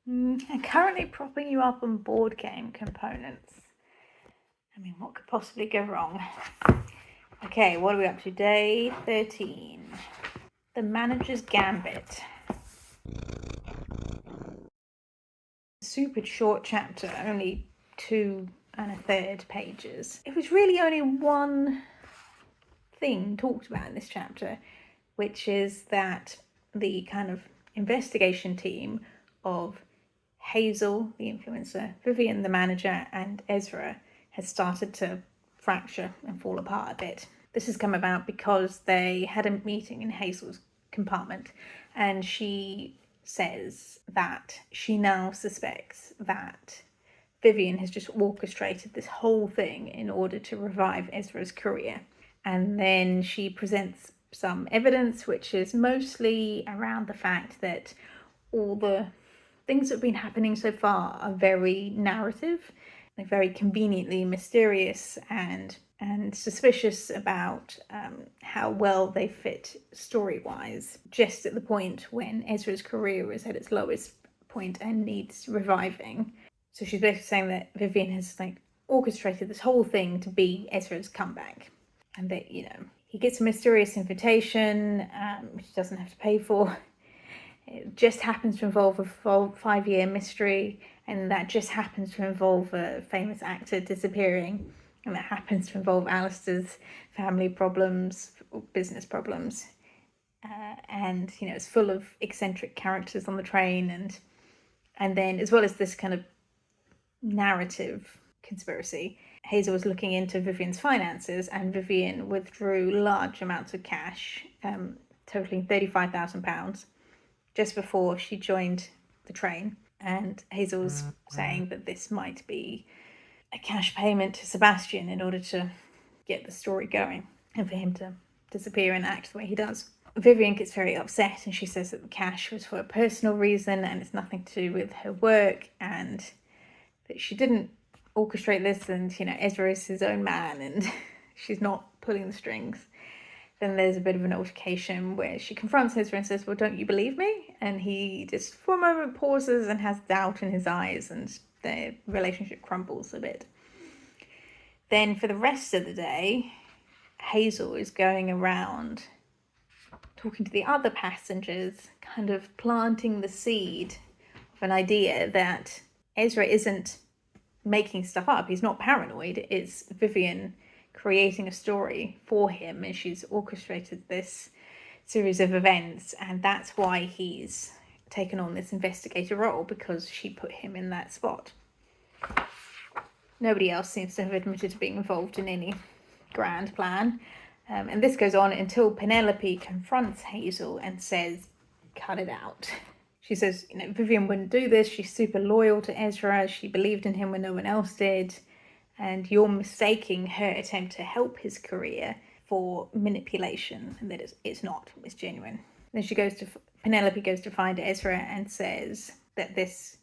I'm currently propping you up on board game components. I mean, what could possibly go wrong? Okay, what are we up to? Day 13. The Manager's Gambit. Super short chapter, only 2 1/3 pages. It was really only one thing talked about in this chapter, which is that the kind of investigation team of Hazel, the influencer, Vivian, the manager, and Ezra has started to fracture and fall apart a bit. This has come about because they had a meeting in Hazel's compartment, and she says that she now suspects that Vivian has just orchestrated this whole thing in order to revive Ezra's career. And then she presents some evidence, which is mostly around the fact that all the things that have been happening so far are very narrative. They're very conveniently mysterious and suspicious about how well they fit story-wise, just at the point when Ezra's career is at its lowest point and needs reviving. So she's basically saying that Vivian has orchestrated this whole thing to be Ezra's comeback, and that he gets a mysterious invitation, which he doesn't have to pay for. It just happens to involve a 5-year mystery, and that just happens to involve a famous actor disappearing, and that happens to involve Alistair's family problems, business problems, and it's full of eccentric characters on the train, and then as well as this kind of narrative conspiracy, Hazel was looking into Vivian's finances, and Vivian withdrew large amounts of cash, totaling £35,000, just before she joined the train. And Hazel's saying that this might be a cash payment to Sebastian in order to get the story going and for him to disappear and act the way he does. Vivian gets very upset, and she says that the cash was for a personal reason and it's nothing to do with her work, and that she didn't orchestrate this, and Ezra is his own man and she's not pulling the strings. Then there's a bit of an altercation where she confronts Ezra and says, well, don't you believe me? And he just for a moment pauses and has doubt in his eyes, and their relationship crumbles a bit. Then for the rest of the day, Hazel is going around talking to the other passengers, kind of planting the seed of an idea that Ezra isn't making stuff up. He's not paranoid. It's Vivian creating a story for him, and she's orchestrated this series of events, and that's why he's taken on this investigator role, because she put him in that spot. Nobody else seems to have admitted to being involved in any grand plan, and this goes on until Penelope confronts Hazel and says, cut it out. She says, Vivian wouldn't do this. She's super loyal to Ezra. She believed in him when no one else did. And you're mistaking her attempt to help his career for manipulation, and that it's not. It's genuine. Then Penelope goes to find Ezra and says that this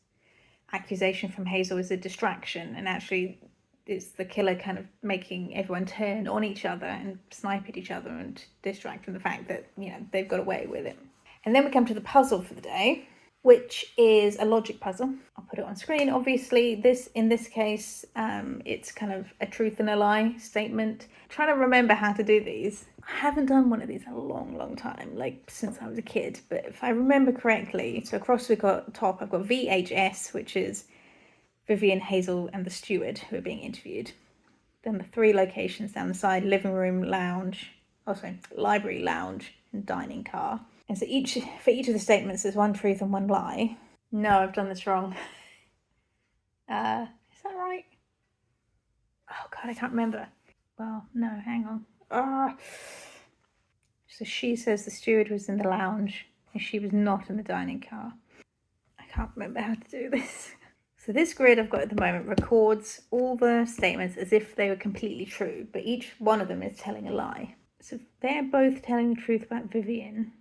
accusation from Hazel is a distraction, and actually it's the killer kind of making everyone turn on each other and snipe at each other and distract from the fact that, they've got away with it. And then we come to the puzzle for the day, which is a logic puzzle. I'll put it on screen. Obviously, in this case, it's kind of a truth and a lie statement. I'm trying to remember how to do these. I haven't done one of these in a long, long time, since I was a kid. But if I remember correctly, so across the top, I've got VHS, which is Vivian, Hazel, and the steward who are being interviewed. Then the 3 locations down the side: living room, library, lounge, and dining car. And so for each of the statements, there's one truth and one lie. No, I've done this wrong. Is that right? Oh God, I can't remember. Well, no, hang on. So she says the steward was in the lounge and she was not in the dining car. I can't remember how to do this. So this grid I've got at the moment records all the statements as if they were completely true, but each one of them is telling a lie. So they're both telling the truth about Vivian.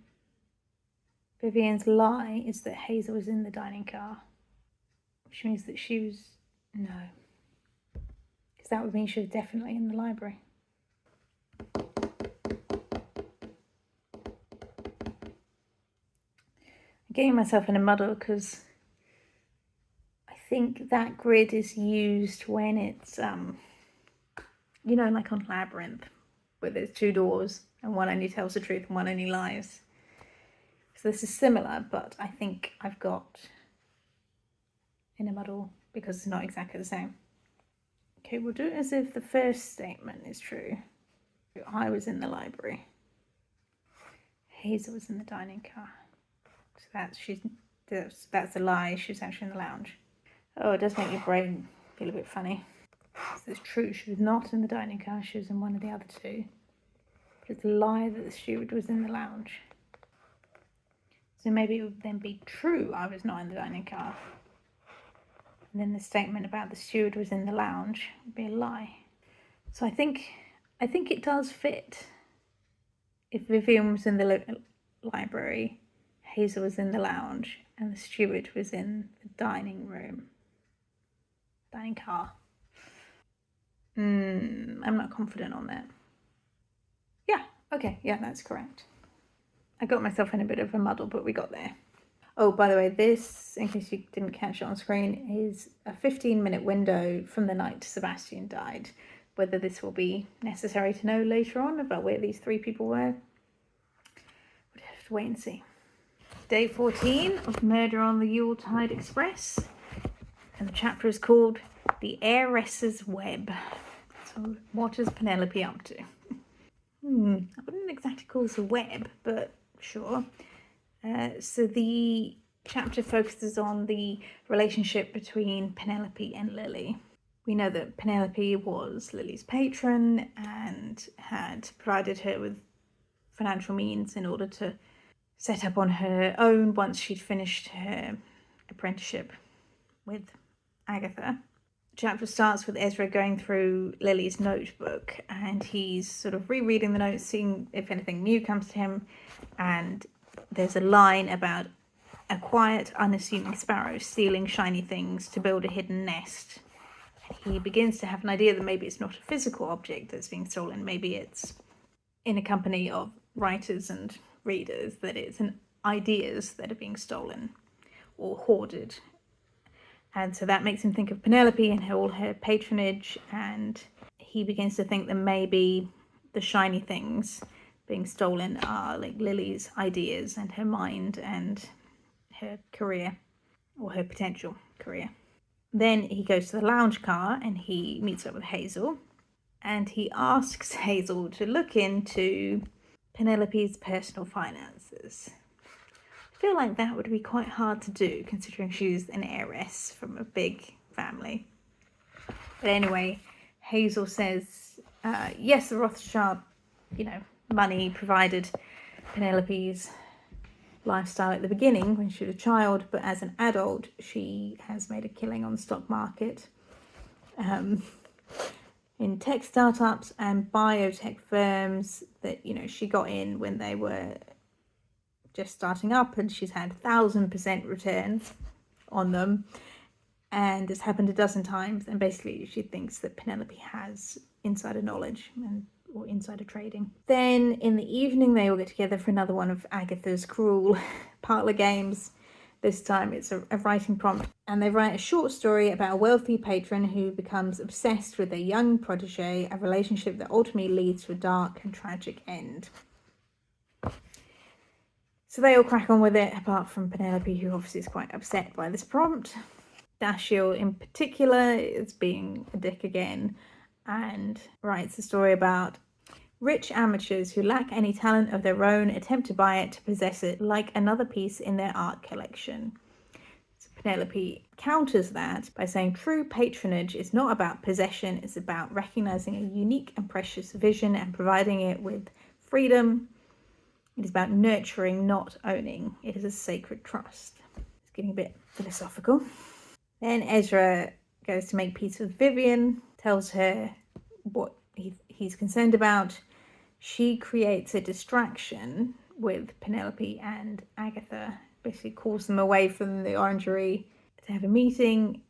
Vivian's lie is that Hazel was in the dining car, which means that she was... No. Because that would mean she was definitely in the library. I'm getting myself in a muddle because think that grid is used when it's, you know, like on Labyrinth, where there's two doors and one only tells the truth and one only lies. So this is similar, but I think I've got in a muddle because it's not exactly the same. Okay, we'll do it as if the first statement is true. I was in the library. Hazel was in the dining car. So that's a lie. She was actually in the lounge. Oh, it does make your brain feel a bit funny. So it's true, she was not in the dining car. She was in one of the other two. But it's a lie that the steward was in the lounge. So maybe it would then be true I was not in the dining car. And then the statement about the steward was in the lounge would be a lie. So I think it does fit. If Vivian was in the library, Hazel was in the lounge, and the steward was in the dining car. I'm not confident on that. Yeah, okay, yeah, that's correct. I got myself in a bit of a muddle, but we got there. Oh, by the way, this, in case you didn't catch it on screen, is a 15-minute window from the night Sebastian died. Whether this will be necessary to know later on about where these three people were, we'd have to wait and see. Day 14 of Murder on the Yuletide Express, and the chapter is called The Heiress's Web. So what is Penelope up to? I wouldn't exactly call this a web, but sure. So the chapter focuses on the relationship between Penelope and Lily. We know that Penelope was Lily's patron and had provided her with financial means in order to set up on her own once she'd finished her apprenticeship with Agatha. The chapter starts with Ezra going through Lily's notebook, and he's sort of rereading the notes, seeing if anything new comes to him, and there's a line about a quiet, unassuming sparrow stealing shiny things to build a hidden nest. And he begins to have an idea that maybe it's not a physical object that's being stolen, maybe it's in a company of writers and readers, that it's ideas that are being stolen or hoarded. And so that makes him think of Penelope and all her patronage, and he begins to think that maybe the shiny things being stolen are like Lily's ideas and her mind and her career, or her potential career. Then he goes to the lounge car and he meets up with Hazel, and he asks Hazel to look into Penelope's personal finances. I feel like that would be quite hard to do, considering she's an heiress from a big family. But anyway, Hazel says, yes, the Rothschild, money provided Penelope's lifestyle at the beginning when she was a child, but as an adult, she has made a killing on the stock market, in tech startups and biotech firms that, she got in when they were just starting up, and she's had 1,000% returns on them, and it's happened a dozen times. And basically she thinks that Penelope has insider knowledge or insider trading. Then in the evening they all get together for another one of Agatha's cruel parlor games. This time it's a writing prompt, and they write a short story about a wealthy patron who becomes obsessed with a young protege, a relationship that ultimately leads to a dark and tragic end. So they all crack on with it, apart from Penelope, who obviously is quite upset by this prompt. Dashiell in particular is being a dick again, and writes a story about rich amateurs who lack any talent of their own attempt to buy it to possess it like another piece in their art collection. So Penelope counters that by saying true patronage is not about possession, it's about recognizing a unique and precious vision and providing it with freedom. It is about nurturing, not owning. It is a sacred trust. It's getting a bit philosophical. Then Ezra goes to make peace with Vivian, tells her what he's concerned about. She creates a distraction with Penelope and Agatha, basically calls them away from the orangery to have a meeting.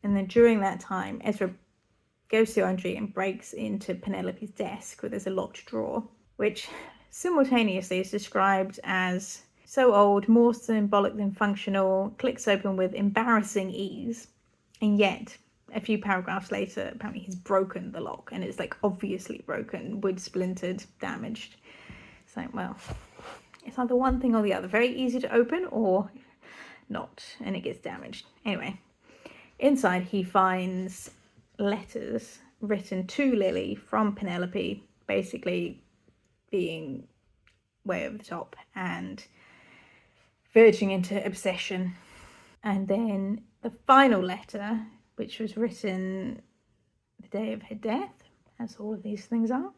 And then during that time, Ezra goes to the orangery and breaks into Penelope's desk where there's a locked drawer, which simultaneously is described as so old, more symbolic than functional, clicks open with embarrassing ease. And yet, a few paragraphs later, apparently he's broken the lock, and it's like obviously broken, wood splintered, damaged. It's like, well, it's either one thing or the other. Very easy to open or not, and it gets damaged. Anyway, inside he finds letters written to Lily from Penelope, basically being way over the top and verging into obsession. And then the final letter, which was written the day of her death, as all of these things are,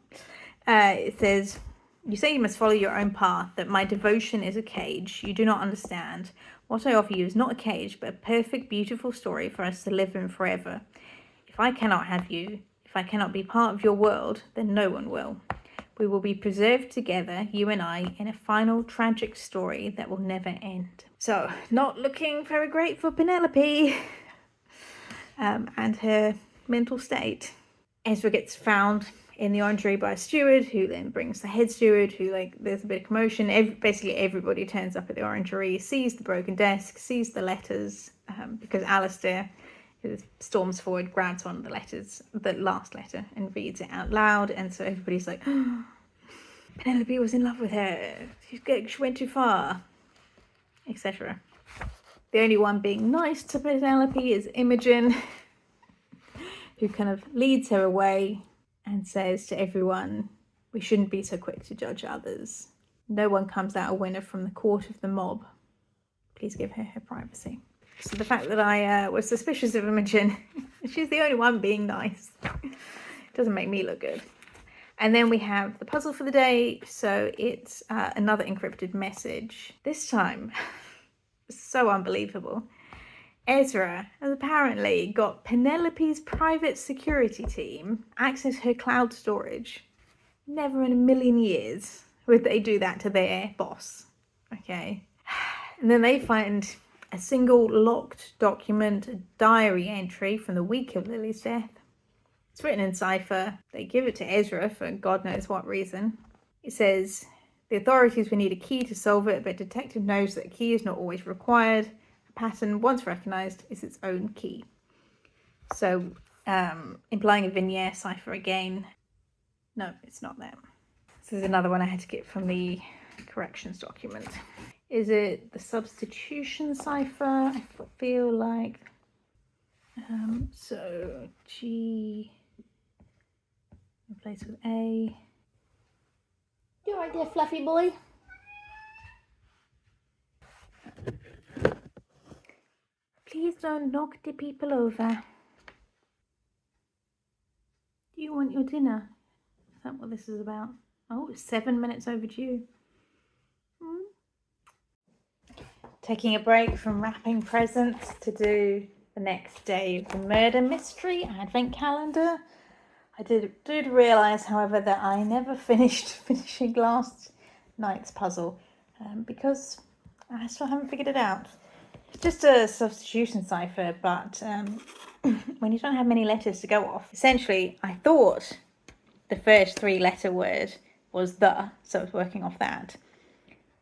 it says, "You say you must follow your own path, that my devotion is a cage. You do not understand. What I offer you is not a cage, but a perfect, beautiful story for us to live in forever. If I cannot have you, if I cannot be part of your world, then no one will. We will be preserved together, you and I, in a final tragic story that will never end." So, not looking very great for Penelope and her mental state. Ezra gets found in the orangery by a steward, who then brings the head steward, who, like, there's a bit of commotion. Basically everybody turns up at the orangery, sees the broken desk, sees the letters, because Alistair storms forward, grabs one of the letters, the last letter, and reads it out loud. And so everybody's like, oh, Penelope was in love with her, she went too far, etc. The only one being nice to Penelope is Imogen, who kind of leads her away and says to everyone, we shouldn't be so quick to judge others. No one comes out a winner from the court of the mob. Please give her her privacy. So the fact that I was suspicious of Imogen, she's the only one being nice, doesn't make me look good. And then we have the puzzle for the day. So it's another encrypted message. This time, so unbelievable. Ezra has apparently got Penelope's private security team access her cloud storage. Never in a million years would they do that to their boss. Okay. And then they find a single locked document, a diary entry from the week of Lily's death. It's written in cipher. They give it to Ezra for God knows what reason. It says, the authorities will need a key to solve it, but detective knows that a key is not always required. A pattern, once recognised, is its own key. So, implying a vignette cipher again. No, it's not that. This is another one I had to get from the corrections document. Is it the substitution cipher? I feel like. So, G replaced with A. You right there, fluffy boy? Please don't knock the people over. Do you want your dinner? Is that what this is about? Oh, it's 7 minutes overdue. Taking a break from wrapping presents to do the next day of the murder mystery advent calendar. I did realise, however, that I never finishing last night's puzzle because I still haven't figured it out. It's just a substitution cipher, but when you don't have many letters to go off, essentially I thought the first 3-letter word was the, so I was working off that.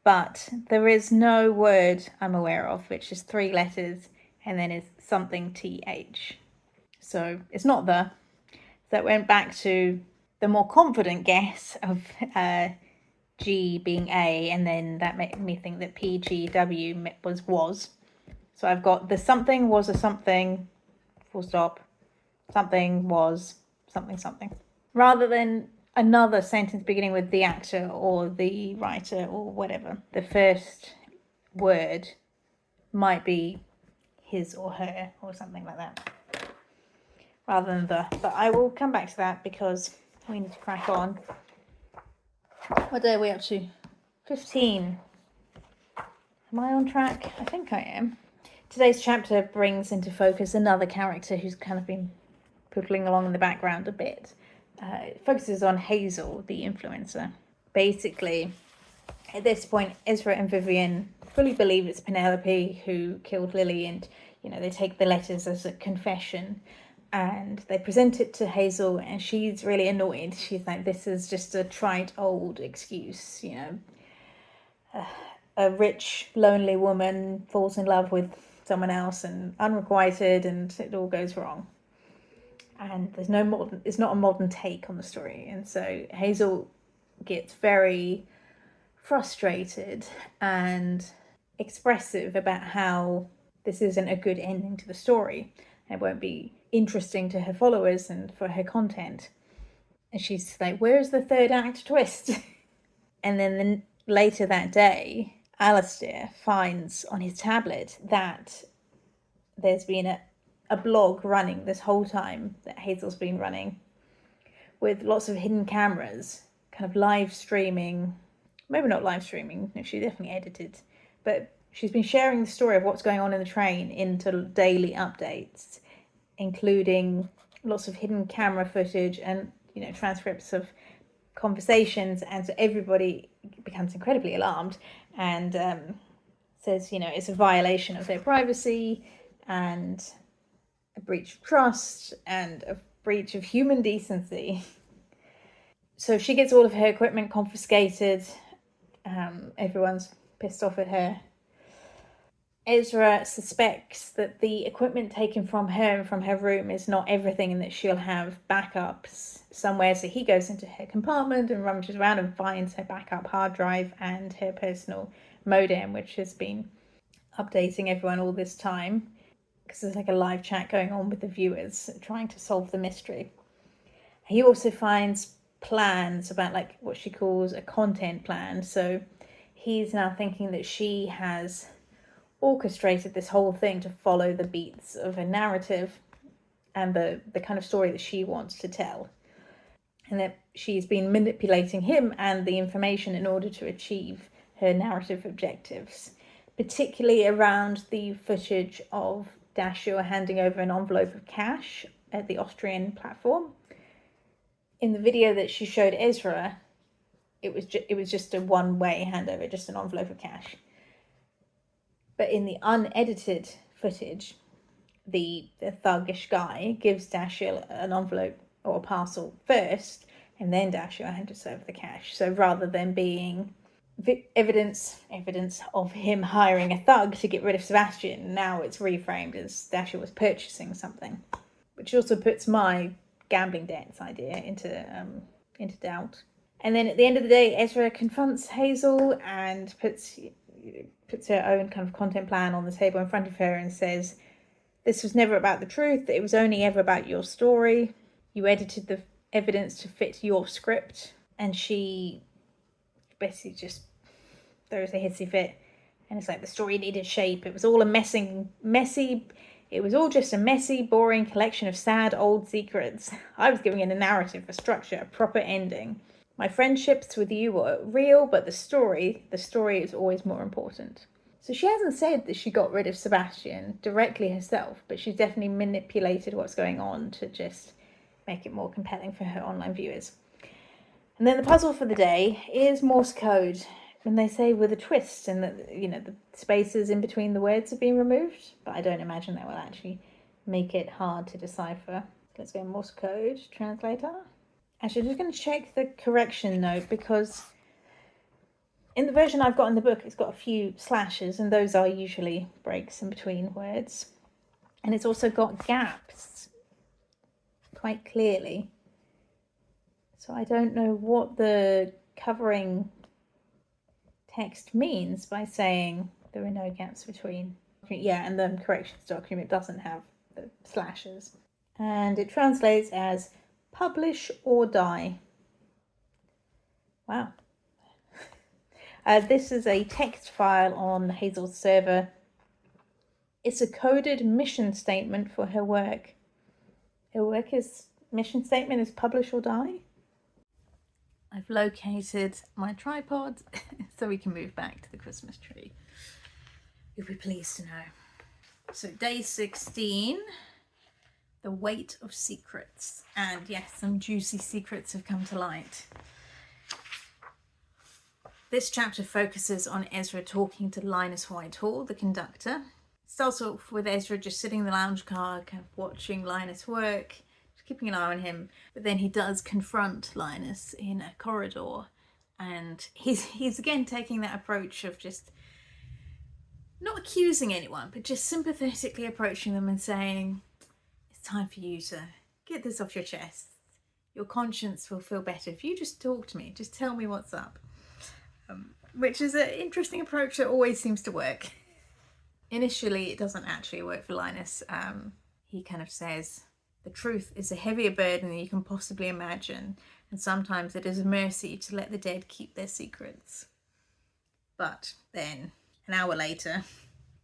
But there is no word I'm aware of which is 3 letters and then is something TH. So it's not the. So it went back to the more confident guess of G being A, and then that made me think that PGW was. So I've got the something was a something, full stop, something was something. Rather than another sentence beginning with the actor or the writer or whatever, the first word might be his or her or something like that, rather than the. But I will come back to that because we need to crack on. What day are we up to? 15. Am I on track? I think I am. Today's chapter brings into focus another character who's kind of been poodling along in the background a bit. It focuses on Hazel, the influencer. Basically, at this point, Ezra and Vivian fully believe it's Penelope who killed Lily, and they take the letters as a confession and they present it to Hazel, and she's really annoyed. She's like, this is just a trite old excuse, a rich, lonely woman falls in love with someone else and unrequited, and it all goes wrong. And there's no modern, it's not a modern take on the story. And so Hazel gets very frustrated and expressive about how this isn't a good ending to the story. It won't be interesting to her followers and for her content. And she's like, where's the third act twist? And then later that day, Alistair finds on his tablet that there's been a blog running this whole time that Hazel's been running with lots of hidden cameras, kind of live streaming, maybe not live streaming, no, she definitely edited, but she's been sharing the story of what's going on in the train into daily updates, including lots of hidden camera footage and, transcripts of conversations. And so everybody becomes incredibly alarmed and says, it's a violation of their privacy and a breach of trust and a breach of human decency. So she gets all of her equipment confiscated. Everyone's pissed off at her. Ezra suspects that the equipment taken from her and from her room is not everything and that she'll have backups somewhere. So he goes into her compartment and rummages around and finds her backup hard drive and her personal modem, which has been updating everyone all this time because there's like a live chat going on with the viewers trying to solve the mystery. He also finds plans about like what she calls a content plan. So he's now thinking that she has orchestrated this whole thing to follow the beats of a narrative and the kind of story that she wants to tell, and that she's been manipulating him and the information in order to achieve her narrative objectives, particularly around the footage of Dashur handing over an envelope of cash at the Austrian platform. In the video that she showed Ezra, it was just a one-way handover, just an envelope of cash. But in the unedited footage, the thuggish guy gives Dashur an envelope or a parcel first, and then Dashur hands over the cash. So rather than being evidence of him hiring a thug to get rid of Sebastian, now it's reframed as Dashur was purchasing something, which also puts my gambling debts idea into doubt. And then at the end of the day, Ezra confronts Hazel and puts her own kind of content plan on the table in front of her and says, this was never about the truth. It was only ever about your story. You edited the evidence to fit your script. And she basically just throws a hissy fit. And it's like the story needed shape. It was all it was all just a messy, boring collection of sad old secrets. I was giving it a narrative, a structure, a proper ending. My friendships with you were real, but the story is always more important. So she hasn't said that she got rid of Sebastian directly herself, but she's definitely manipulated what's going on to just make it more compelling for her online viewers. And then the puzzle for the day is Morse code. And they say with a twist, and that, the spaces in between the words have been removed, but I don't imagine that will actually make it hard to decipher. Let's go Morse code translator. Actually, I'm just going to check the correction note, because in the version I've got in the book, it's got a few slashes, and those are usually breaks in between words. And it's also got gaps quite clearly. So I don't know what the covering text means by saying there are no gaps between. Yeah, and the corrections document doesn't have the slashes. And it translates as publish or die. Wow. This is a text file on Hazel's server. It's a coded mission statement for her work. Her mission statement is publish or die. I've located my tripod so we can move back to the Christmas tree. You'll be pleased to know. So day 16, the weight of secrets. And yes, some juicy secrets have come to light. This chapter focuses on Ezra talking to Linus Whitehall, the conductor. It starts off with Ezra just sitting in the lounge car, kind of watching Linus work, just keeping an eye on him. But then he does confront Linus in a corridor, and he's again taking that approach of just not accusing anyone, but just sympathetically approaching them and saying, it's time for you to get this off your chest. Your conscience will feel better if you just talk to me, just tell me what's up. Which is an interesting approach that always seems to work. Initially, it doesn't actually work for Linus. He kind of says, the truth is a heavier burden than you can possibly imagine, and sometimes it is a mercy to let the dead keep their secrets. But then, an hour later,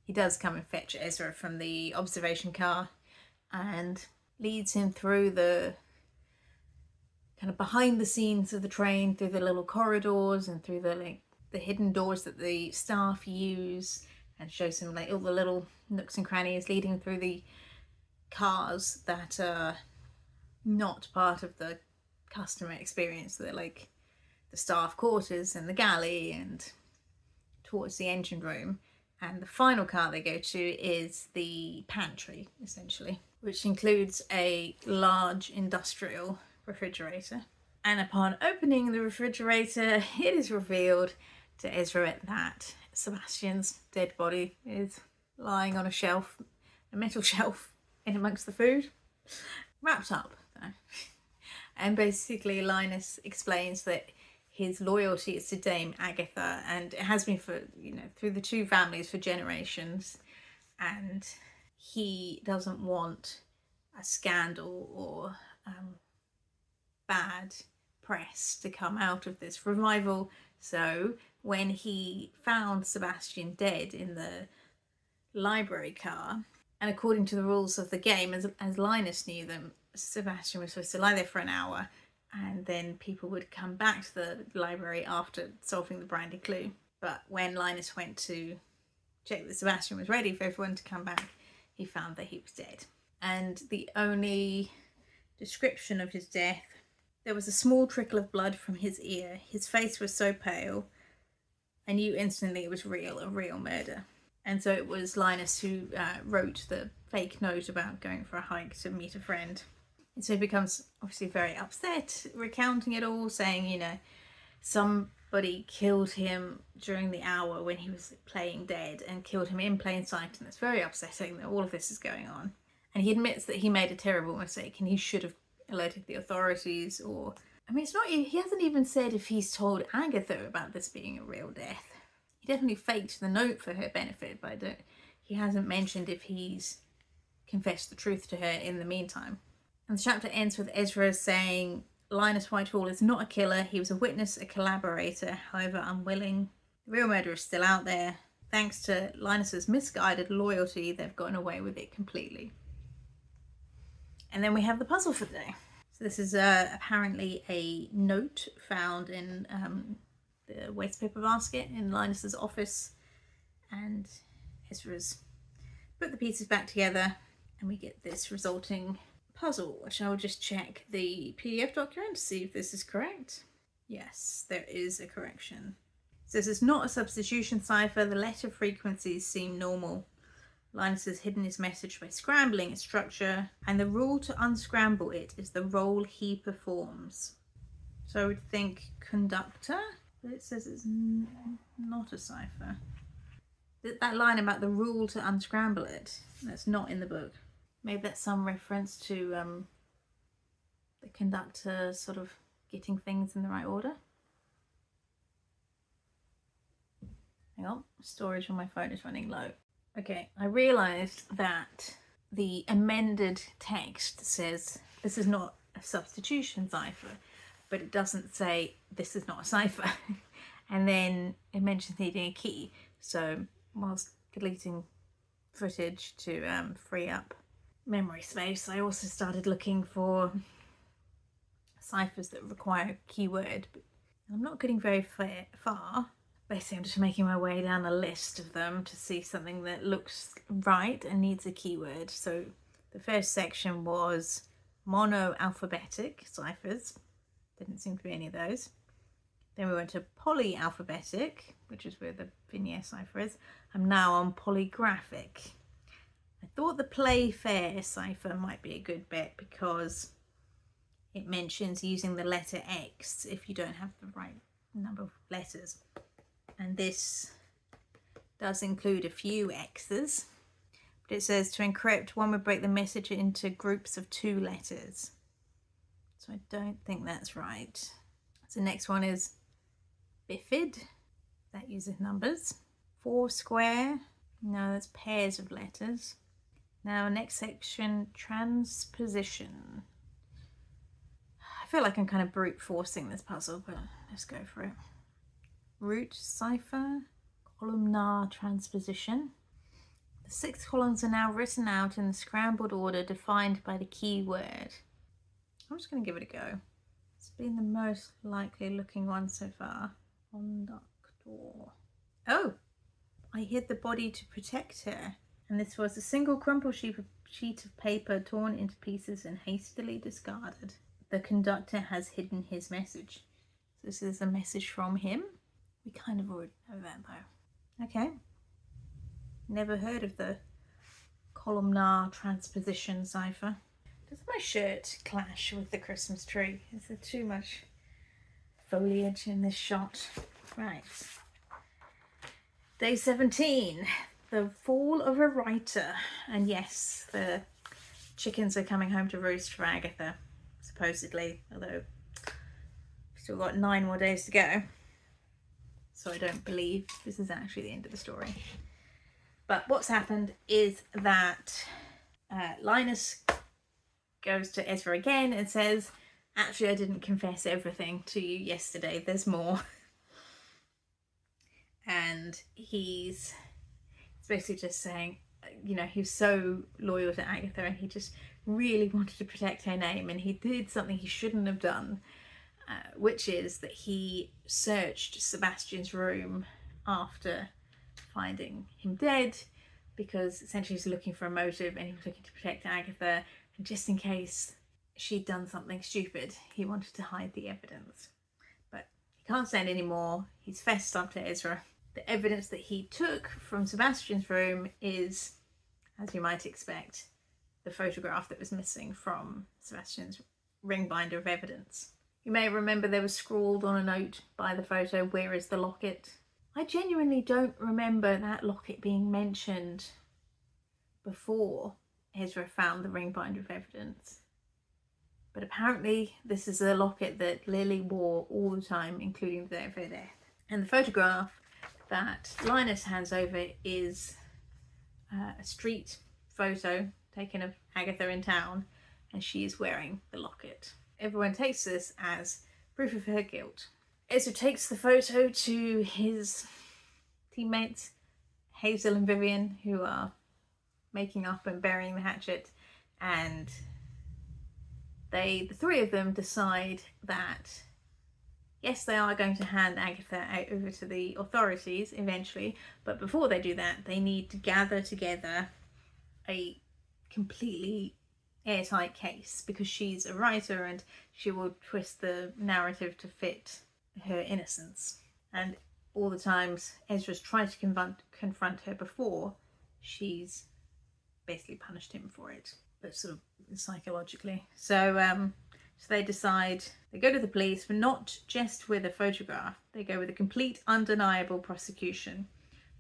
he does come and fetch Ezra from the observation car and leads him through the kind of behind the scenes of the train, through the little corridors and through the hidden doors that the staff use, and shows him all the little nooks and crannies leading through the cars that are not part of the customer experience. They're like the staff quarters and the galley and towards the engine room. And the final car they go to is the pantry, essentially, which includes a large industrial refrigerator. And upon opening the refrigerator, it is revealed to Ezra that Sebastian's dead body is lying on a metal shelf in amongst the food, wrapped up though. And basically Linus explains that his loyalty is to Dame Agatha, and it has been for, through the two families for generations, and he doesn't want a scandal or bad press to come out of this revival. So when he found Sebastian dead in the library car, and according to the rules of the game, as Linus knew them, Sebastian was supposed to lie there for an hour, and then people would come back to the library after solving the brandy clue. But when Linus went to check that Sebastian was ready for everyone to come back, he found that he was dead. And the only description of his death, there was a small trickle of blood from his ear. His face was so pale, I knew instantly it was a real murder. And so it was Linus who wrote the fake note about going for a hike to meet a friend. And so he becomes obviously very upset, recounting it all, saying, somebody killed him during the hour when he was playing dead and killed him in plain sight. And it's very upsetting that all of this is going on. And he admits that he made a terrible mistake and he should have alerted the authorities, or... he hasn't even said if he's told Agatha about this being a real death. He definitely faked the note for her benefit, but he hasn't mentioned if he's confessed the truth to her in the meantime. And the chapter ends with Ezra saying, Linus Whitehall is not a killer. He was a witness, a collaborator, however unwilling. The real murderer is still out there. Thanks to Linus's misguided loyalty, they've gotten away with it completely. And then we have the puzzle for the day. So this is apparently a note found in the waste paper basket in Linus's office, and Ezra's put the pieces back together, and we get this resulting puzzle, which I will just check the PDF document to see if this is correct. Yes, there is a correction. So this is not a substitution cipher. The letter frequencies seem normal. Linus has hidden his message by scrambling its structure, and the rule to unscramble it is the role he performs. So I would think conductor, but it says it's not a cipher. That line about the rule to unscramble it, that's not in the book. Maybe that's some reference to the conductor sort of getting things in the right order. Hang on, storage on my phone is running low. Okay, I realised that the amended text says this is not a substitution cipher, but it doesn't say this is not a cipher. And then it mentions needing a key. So whilst deleting footage to free up memory space, I also started looking for ciphers that require a keyword. But I'm not getting very far. Basically, I'm just making my way down a list of them to see something that looks right and needs a keyword. So the first section was mono-alphabetic ciphers. Didn't seem to be any of those. Then we went to polyalphabetic, which is where the Vignette cipher is. I'm now on polygraphic. I thought the Playfair cipher might be a good bet because it mentions using the letter X if you don't have the right number of letters. And this does include a few X's, but it says to encrypt, one would break the message into groups of 2 letters. So I don't think that's right. So the next one is bifid, that uses numbers. 4 square, no, that's pairs of letters. Now next section, transposition. I feel like I'm kind of brute forcing this puzzle, but let's go for it. Root cipher, columnar transposition. The 6 columns are now written out in the scrambled order defined by the key word. I'm just going to give it a go. It's been the most likely looking one so far. Conductor. Oh, I hid the body to protect her. And this was a single crumpled sheet of paper torn into pieces and hastily discarded. The conductor has hidden his message. So this is a message from him. We kind of already know that though. Okay. Never heard of the columnar transposition cipher. Does my shirt clash with the Christmas tree? Is there too much foliage in this shot? Right. Day 17. The fall of a writer. And yes, the chickens are coming home to roost for Agatha, supposedly, although we've still got 9 more days to go. So I don't believe this is actually the end of the story. But what's happened is that Linus goes to Ezra again and says, actually, I didn't confess everything to you yesterday. There's more. And he's basically just saying, you know, he's so loyal to Agatha and he just really wanted to protect her name, and he did something he shouldn't have done, which is that he searched Sebastian's room after finding him dead, because essentially he's looking for a motive and he was looking to protect Agatha, and just in case she'd done something stupid, he wanted to hide the evidence. But he can't stand anymore. He's fessed up to Ezra. The evidence that he took from Sebastian's room is, as you might expect, the photograph that was missing from Sebastian's ring binder of evidence. You may remember there was scrawled on a note by the photo, "Where is the locket?" I genuinely don't remember that locket being mentioned before Ezra found the ring binder of evidence. But apparently this is a locket that Lily wore all the time, including the day of her death. And the photograph that Linus hands over is a street photo taken of Agatha in town, and she is wearing the locket. Everyone takes this as proof of her guilt. Ezra takes the photo to his teammates, Hazel and Vivian, who are making up and burying the hatchet, and the 3 of them decide that yes, they are going to hand Agatha over to the authorities eventually, but before they do that, they need to gather together a completely airtight case, because she's a writer and she will twist the narrative to fit her innocence. And all the times Ezra's tried to confront her before, she's basically punished him for it, but sort of psychologically. So they decide, they go to the police, but not just with a photograph. They go with a complete undeniable prosecution.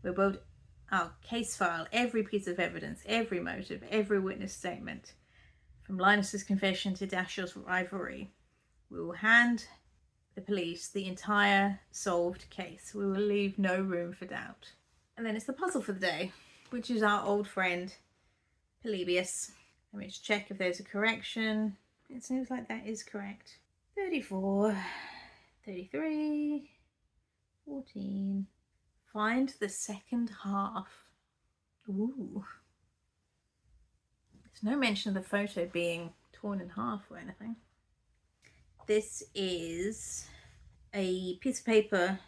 We'll build our case file, every piece of evidence, every motive, every witness statement, from Linus's confession to Dashiell's rivalry. We will hand the police the entire solved case. We will leave no room for doubt. And then it's the puzzle for the day, which is our old friend Polybius. Let me just check if there's a correction. It seems like that is correct. 34, 33, 14. Find the second half. Ooh. There's no mention of the photo being torn in half or anything. This is a piece of paper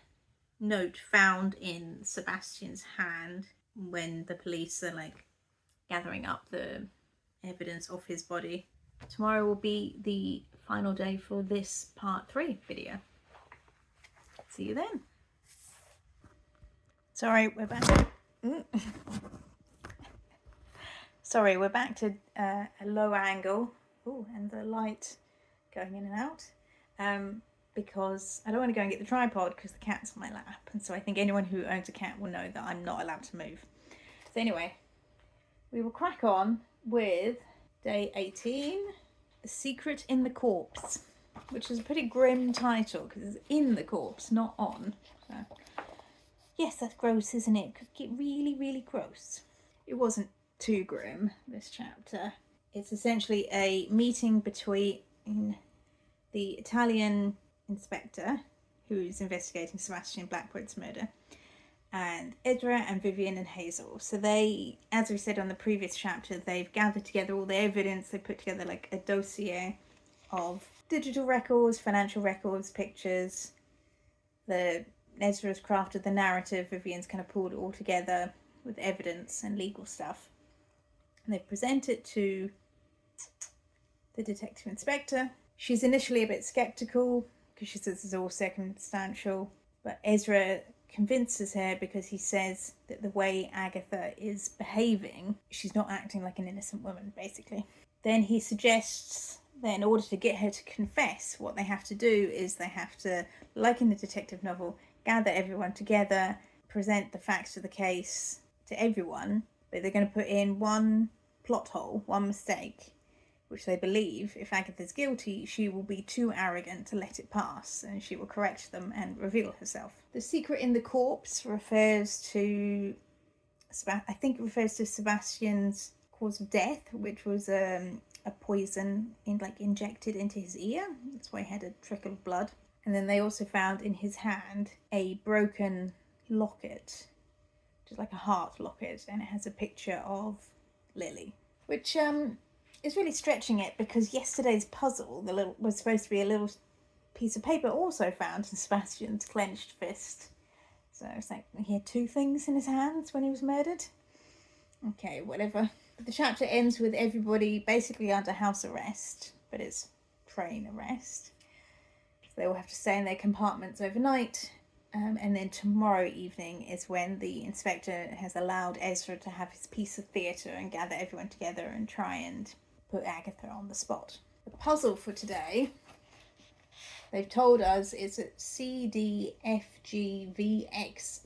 note found in Sebastian's hand when the police are like gathering up the evidence of his body. Tomorrow will be the final day for this part 3 video. See you then. Sorry, we're back. Sorry, we're back to a low angle. Ooh, and the light going in and out. because I don't want to go and get the tripod because the cat's on my lap. And so I think anyone who owns a cat will know that I'm not allowed to move. So anyway, we will crack on with day 18, The Secret in the Corpse, which is a pretty grim title because it's in the corpse, not on. So, yes, that's gross, isn't it? It could get really, really gross. It wasn't too grim, this chapter. It's essentially a meeting between the Italian inspector who's investigating Sebastian Blackwood's murder and Ezra and Vivian and Hazel. So they, as we said on the previous chapter, they've gathered together all the evidence. They put together like a dossier of digital records, financial records, pictures. Ezra's crafted the narrative. Vivian's kind of pulled it all together with evidence and legal stuff. And they present it to the detective inspector. She's initially a bit skeptical because she says it's all circumstantial, but Ezra convinces her because he says that the way Agatha is behaving, she's not acting like an innocent woman, basically. Then he suggests that in order to get her to confess, what they have to do is they have to, like in the detective novel, gather everyone together, present the facts of the case to everyone, but they're going to put in one plot hole, one mistake, which they believe, if Agatha's guilty, she will be too arrogant to let it pass, and she will correct them and reveal herself. The secret in the corpse refers to, I think it refers to Sebastian's cause of death, which was a poison injected into his ear. That's why he had a trickle of blood. And then they also found in his hand a broken locket, which is like a heart locket, and it has a picture of Lily, which is really stretching it because yesterday's puzzle, was supposed to be a little piece of paper also found in Sebastian's clenched fist. So it's like he had two things in his hands when he was murdered. Okay, whatever. But the chapter ends with everybody basically under house arrest, but it's train arrest. So they all have to stay in their compartments overnight. And then tomorrow evening is when the inspector has allowed Ezra to have his piece of theatre and gather everyone together and try and put Agatha on the spot. The puzzle for today, they've told us, is a CDFGVX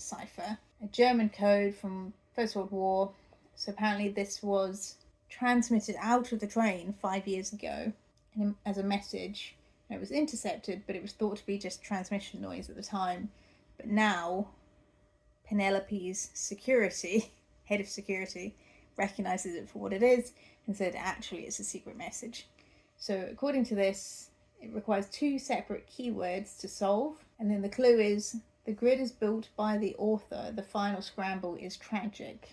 cipher, a German code from First World War. So apparently this was transmitted out of the train 5 years ago as a message. It was intercepted, but it was thought to be just transmission noise at the time. But now, Penelope's security, head of security, recognises it for what it is and said actually it's a secret message. So according to this, it requires 2 separate keywords to solve. And then the clue is, the grid is built by the author. The final scramble is tragic.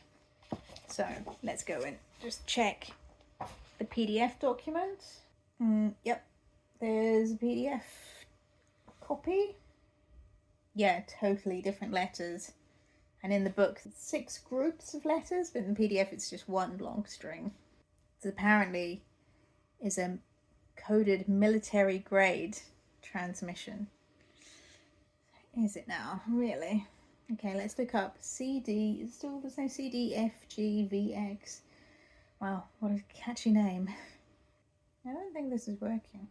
So let's go and just check the PDF document. Yep, there's a PDF copy. Yeah, totally different letters. And in the book, 6 groups of letters, but in the PDF it's just one long string. This apparently is a coded military grade transmission. Is it now? Really? Okay, let's look up CD. It's still the same, CDFGVX. Wow, what a catchy name. I don't think this is working.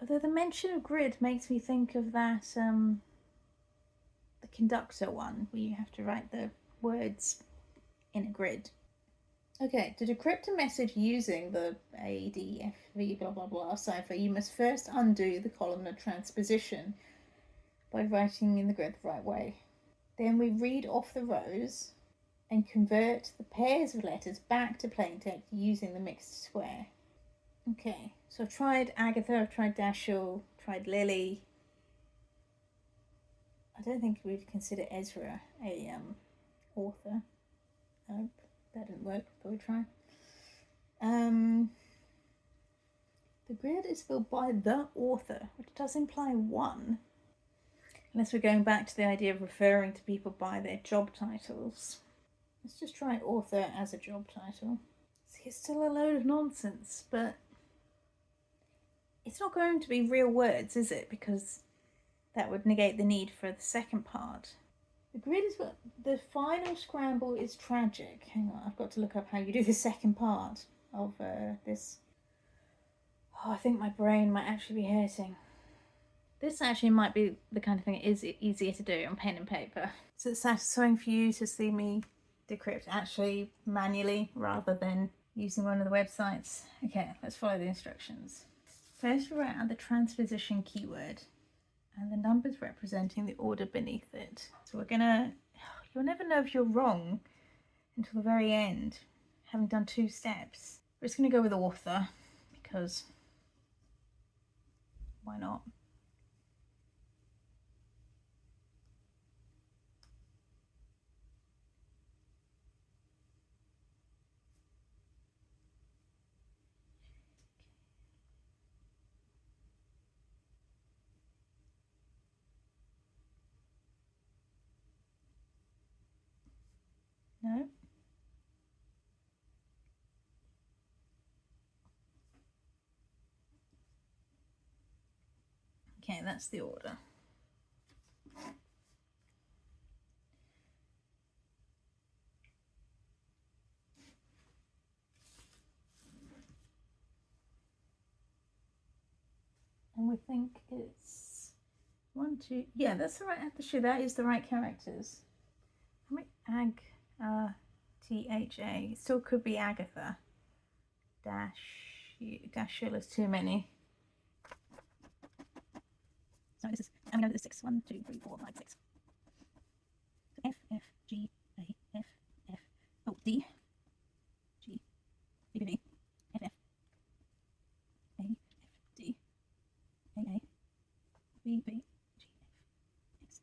Although the mention of grid makes me think of that, the conductor one, where you have to write the words in a grid. Okay, to decrypt a message using the ADFV blah blah blah cipher, you must first undo the columnar transposition by writing in the grid the right way. Then we read off the rows and convert the pairs of letters back to plain text using the mixed square. Okay, so I've tried Agatha, I've tried Dashiell, tried Lily. I don't think we'd consider Ezra a author. Nope, that didn't work, but we try. The grid is filled by the author, which does imply one. Unless we're going back to the idea of referring to people by their job titles. Let's just try author as a job title. See, it's still a load of nonsense, but it's not going to be real words, is it? Because that would negate the need for the second part. The grid is what the final scramble is tragic. Hang on, I've got to look up how you do the second part of this. Oh, I think my brain might actually be hurting. This actually might be the kind of thing that is easier to do on pen and paper. So it's satisfying for you to see me decrypt actually manually rather than using one of the websites. Okay, let's follow the instructions. First, we write out the transposition keyword and the numbers representing the order beneath it. So we're gonna, you'll never know if you're wrong until the very end, having done 2 steps. We're just gonna go with author because why not? No. Okay, that's the order. And we think it's 1, 2. Yeah, that's the right. Actually, that is the right characters. How many T-H-A. Still could be Agatha. Dash is too many. So this is, I'm going to do 6. 1, 2, 3, 4, 5, 6. So F, F, G, A, F, F. Oh, D, G, B, B, B, F, F, A, F, D, A, A, B, B, G, F, X,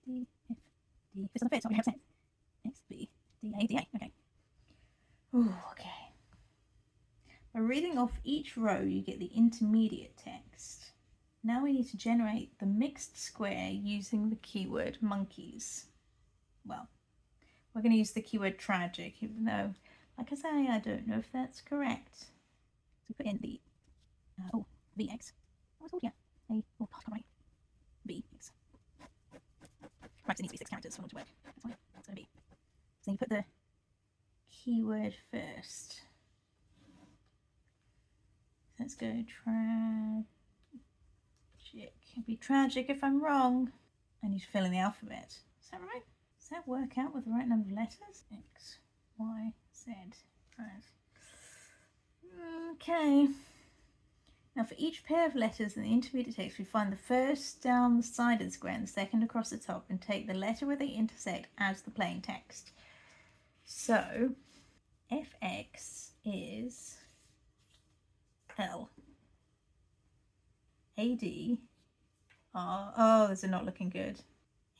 A, D, F, D. This doesn't fit, so we have to say X, B, D, A, D, A. Okay. Ooh, okay. By reading off each row, you get the intermediate text. Now we need to generate the mixed square using the keyword monkeys. Well, we're going to use the keyword tragic, even though, like I say, I don't know if that's correct. So put in the, VX. What was it called? Yeah. Right. VX. Right, it needs to be 6 characters for it to work. That's fine. That's going to be. So you put the keyword first. Let's go tragic. It'd be tragic if I'm wrong. I need to fill in the alphabet. Is that right? Does that work out with the right number of letters? X, Y, Z. Right. Okay. Now for each pair of letters in the intermediate text, we find the first down the side of the square and the second across the top and take the letter where they intersect as the plain text. So FX is L. AD are, oh, this is not looking good.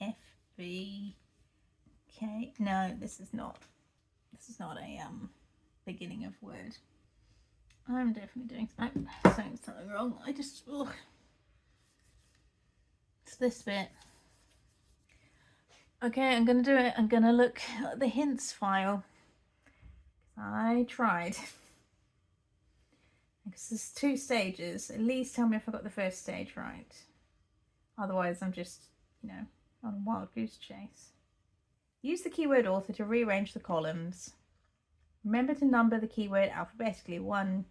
FB K. No, this is not a beginning of word. I'm definitely doing something wrong. I just, ugh. It's this bit. Okay, I'm gonna do it. I'm gonna look at the hints file. I tried. Because there's 2 stages. At least tell me if I got the first stage right. Otherwise, I'm just, on a wild goose chase. Use the keyword author to rearrange the columns. Remember to number the keyword alphabetically. 1,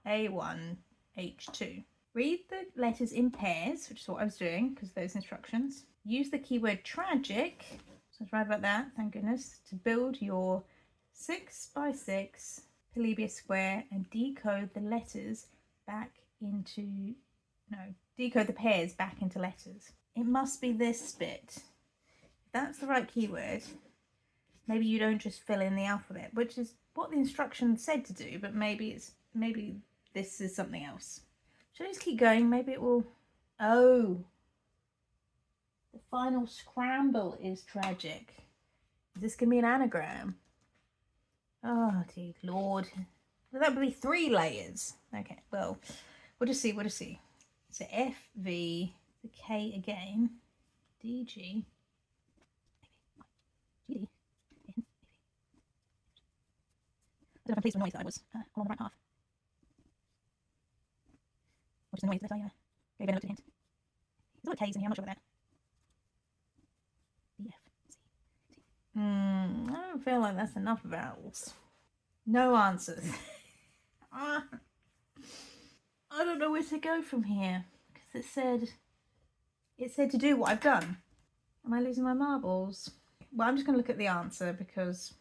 A1, H2. Read the letters in pairs, which is what I was doing because of those instructions. Use the keyword tragic, so I was right about that, thank goodness, to build your 6x6 Polybius square and decode the letters back into, decode the pairs back into letters. It must be this bit. If that's the right keyword, maybe you don't just fill in the alphabet, which is what the instructions said to do, but maybe this is something else. Should I just keep going? Maybe it will. Oh, the final scramble is tragic. Is this gonna be an anagram? Oh, dear Lord. Well, that would be 3 layers. Okay, well, we'll just see. So F, V, the K again, D, G, G, D, N, I don't know if I'm pleased with the noise that I was along the right path. Or just the noise that I gave a look at the hint. There's a lot of K's in here, I'm not sure about that. D, F, C, T. I don't feel like that's enough vowels. No answers. I don't know where to go from here because it said to do what I've done. Am I losing my marbles? Well, I'm just going to look at the answer because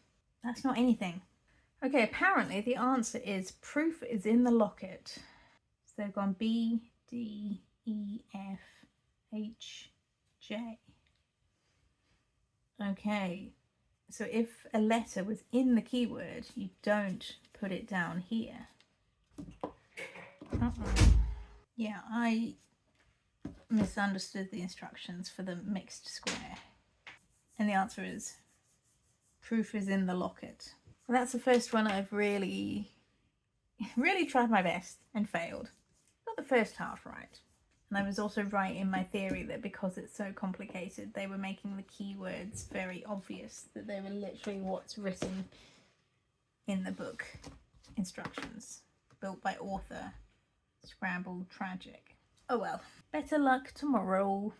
that's not anything. Okay, apparently the answer is proof is in the locket. So they've gone B, D, E, F, H, J. Okay, so if a letter was in the keyword, you don't put it down here. Yeah, I misunderstood the instructions for the mixed square. And the answer is proof is in the locket. Well, that's the first one I've really tried my best and failed. Got the first half right. And I was also right in my theory that because it's so complicated, they were making the keywords very obvious, that they were literally what's written in the book instructions, built by author, scrambled tragic. Oh well, better luck tomorrow.